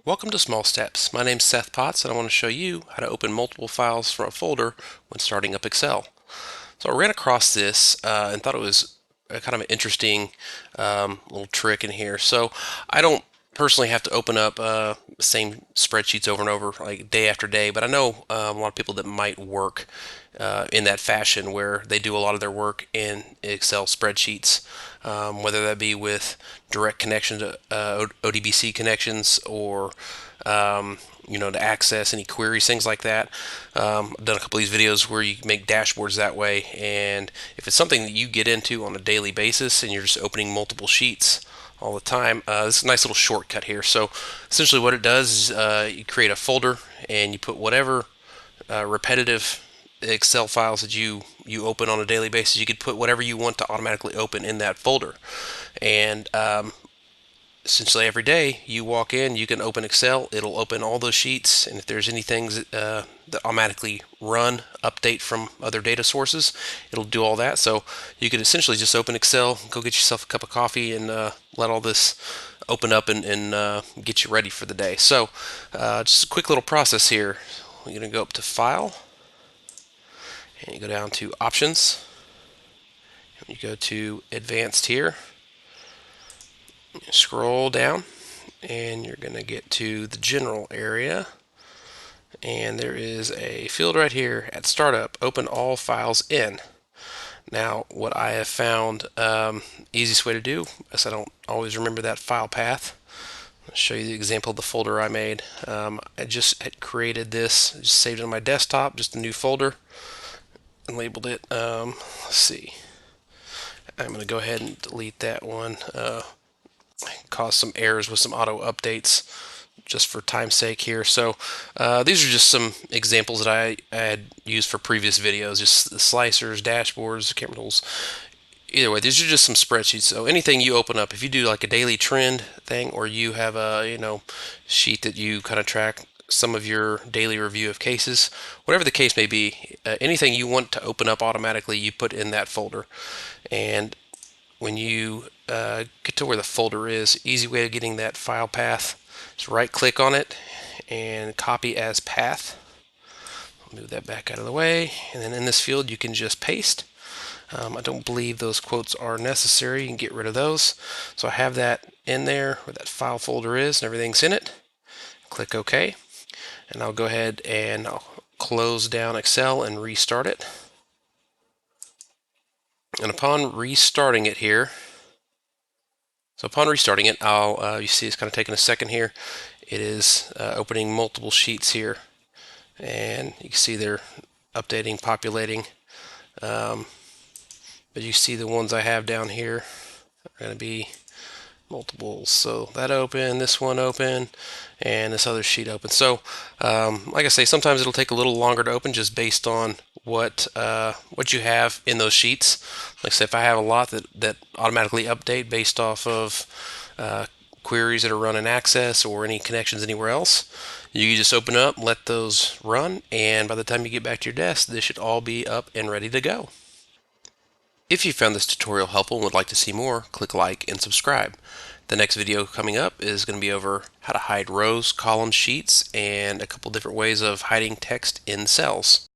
Welcome to Small Steps. My name's Seth Potts and I want to show you how to open multiple files from a folder when starting up Excel. So I ran across this and thought it was a kind of an interesting little trick in here. So I don't personally have to open up the same spreadsheets over and over like day after day, but I know a lot of people that might work in that fashion where they do a lot of their work in Excel spreadsheets, whether that be with direct connection to ODBC connections or to access any queries, things like that. I've done a couple of these videos where you make dashboards that way, and if it's something that you get into on a daily basis and you're just opening multiple sheets all the time, this is a nice little shortcut here. So essentially what it does is you create a folder and you put whatever repetitive Excel files that you open on a daily basis. You could put whatever you want to automatically open in that folder, and essentially every day you walk in, you can open Excel. It'll open all those sheets, and if there's any things that automatically run update from other data sources, it'll do all that. So you could essentially just open Excel, go get yourself a cup of coffee, and let all this open up and get you ready for the day. So just a quick little process here. We're going to go up to File, and you go down to Options, and you go to Advanced here. Scroll down and you're going to get to the general area, and there is a field right here at startup, open all files in. Now what I have found easiest way to do, as I don't always remember that file path, I'll show you the example of the folder I made. I just had created this, just saved it on my desktop, just a new folder, and labeled it, let's see, I'm going to go ahead and delete that one. Caused some errors with some auto updates just for time's sake here. So these are just some examples that I had used for previous videos, just the slicers, dashboards, camera tools. Either way, these are just some spreadsheets. So anything you open up, if you do like a daily trend thing, or you have a sheet that you kind of track some of your daily review of cases, whatever the case may be, anything you want to open up automatically, you put in that folder. And when you get to where the folder is, easy way of getting that file path is right click on it and copy as path. I'll move that back out of the way, and then in this field you can just paste. I don't believe those quotes are necessary. You can get rid of those. So I have that in there where that file folder is and everything's in it. Click OK, and I'll go ahead and I'll close down Excel and restart it. And upon restarting it here, you see it's kind of taking a second here. It is opening multiple sheets here, and you can see they're updating, populating. But you see the ones I have down here are going to be multiples. So that open, this one open, and this other sheet open. So like I say, sometimes it'll take a little longer to open just based on what you have in those sheets. Like I say, if I have a lot that automatically update based off of queries that are run in Access or any connections anywhere else, you can just open up, let those run, and by the time you get back to your desk, this should all be up and ready to go. If you found this tutorial helpful and would like to see more, click like and subscribe. The next video coming up is going to be over how to hide rows, columns, sheets, and a couple different ways of hiding text in cells.